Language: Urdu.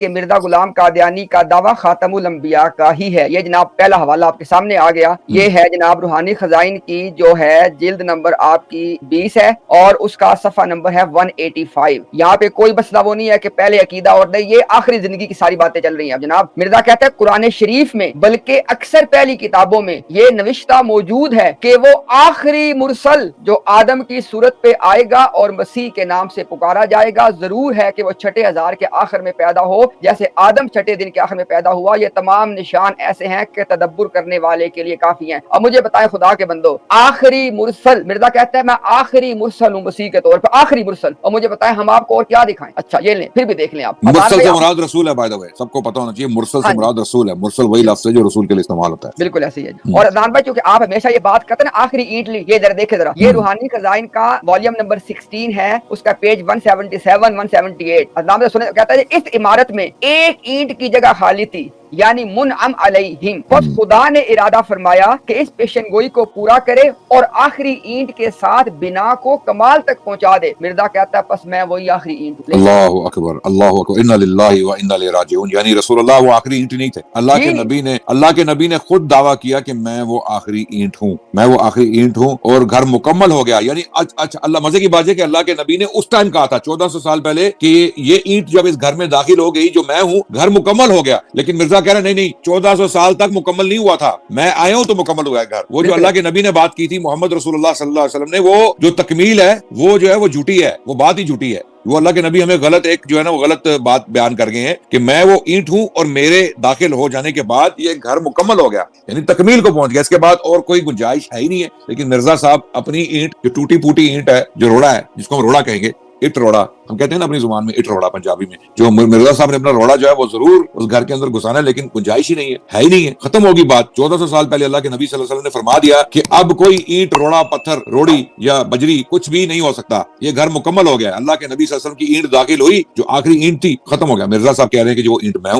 کہ مرزا غلام قادیانی کا دعویٰ خاتم الانبیاء کا ہی ہے۔ یہ جناب پہلا حوالہ آپ کے سامنے آ گیا، یہ ہے جناب روحانی خزائن کی جو ہے جلد نمبر آپ کی 20 ہے اور اس کا صفحہ نمبر ہے 185۔ یہاں پہ کوئی مسئلہ وہ نہیں ہے کہ پہلے عقیدہ اور نہیں، یہ آخری زندگی کی ساری باتیں چل رہی ہیں۔ اب جناب مرزا کہتا ہے قرآن شریف میں بلکہ اکثر پہلی کتابوں میں یہ نوشتہ موجود ہے کہ وہ آخری مرسل جو آدم کی صورت پہ آئے گا اور مسیح کے نام سے پکارا جائے گا، ضرور ہے کہ وہ چھٹے ہزار کے آخر میں پیدا ہو جیسے آدم چھٹے دن کے آخر میں پیدا ہوا۔ یہ تمام نشان ایسے ہیں کہ تدبر کرنے والے کے لیے کافی ہیں۔ اب مجھے بتائیں خدا کے بندو، آخری مرسل، مرزا کہتا ہے میں آخری مرسل ہوں مسیح کے طور پر، آخری مرسل، اور مجھے بتائیں ہم آپ کو اور کیا دکھائیں؟ اچھا یہ لیں، پھر بھی دیکھ لیں آپ، مرسل سے مراد رسول ہے، بائی دا وے سب کو پتہ ہونا چاہیے، مرسل سے مراد رسول ہے، مرسل وہی لفظ ہے جو رسول کے لیے استعمال ہوتا ہے۔ بالکل ایسے ہی ہے۔ اور عدنان بھائی چونکہ آپ ہمیشہ یہ بات کرتے ہیں نا آخری اینٹ لی، یہ ذرا دیکھیں ذرا، یہ روحانی خزائن کا والیوم نمبر 16 ہے، اس کا پیج 177 178۔ عدنان بھائی سنیں، کہتا ہے اس عمارت میں ایک اینٹ کی جگہ خالی تھی، یعنی منعم علیہم، بس خدا نے ارادہ فرمایا کہ اس پیشن گوئی کو پورا کرے اور آخری اینٹ کے ساتھ بنا کو کمال تک پہنچا دے۔ مرزا کہتا ہے پس میں وہی آخری اینٹ ہوں۔ اللہ اکبر، اللہ اکبر، انا للہ و انا الیہ راجعون، یعنی رسول اللہ وہ آخری اینٹ نہیں تھے، اللہ کے نبی نے خود دعویٰ کیا کہ میں وہ آخری اینٹ ہوں، میں وہ آخری اینٹ ہوں، اور گھر مکمل ہو گیا۔ یعنی اچھا اللہ مزے کی بات ہے کہ اللہ کے نبی نے اس ٹائم کہا تھا 1400 سال پہلے کہ یہ اینٹ جب اس گھر میں داخل ہو گئی جو میں ہوں، گھر مکمل ہو گیا، لیکن مرزا کہہ رہے نہیں 1400 سال تک مکمل نہیں ہوا تھا، میں آیا ہوں تو مکمل ہوا ہے گھر۔ وہ جو اللہ کے نبی نے بات کی تھی محمد رسول اللہ صلی اللہ علیہ وسلم نے، وہ جو تکمیل ہے وہ جو ہے وہ جھوٹی ہے، وہ بات ہی جھوٹی ہے۔ وہ اللہ کے نبی ہمیں غلط ایک جو ہے نا وہ غلط بات بیان کر گئے ہیں کہ میں وہ اینٹ ہوں اور میرے داخل ہو جانے کے بعد یہ گھر مکمل ہو گیا، یعنی تکمیل کو پہنچ گیا، اس کے بعد اور کوئی گنجائش ہے ہی نہیں ہے۔ لیکن مرزا صاحب اپنی اینٹ جو ٹوٹی پوٹی اینٹ ہے، جو روڑا ہے، جس کو ہم روڑا کہیں گے، اٹ روڑا ہم کہتے ہیں نا اپنی زبان میں، اٹ روڑا پنجابی میں، جو مرزا صاحب نے اپنا روڑا جو ہے وہ ضرور اس گھر کے اندر گھسانا ہے، لیکن گنجائش ہی نہیں ہے ہی نہیں ہے، ختم ہوگی بات۔ 1400 سال پہلے اللہ کے نبی صلی اللہ علیہ وسلم نے فرما دیا کہ اب کوئی اینٹ روڑا پتھر روڑی یا بجری کچھ بھی نہیں ہو سکتا، یہ گھر مکمل ہو گیا۔ اللہ کے نبی صلی اللہ علیہ وسلم کی اینٹ داخل ہوئی، جو آخری اینٹ تھی ختم ہو گیا۔ مرزا صاحب کہہ رہے ہیں کہ جو اینٹ میں ہوں۔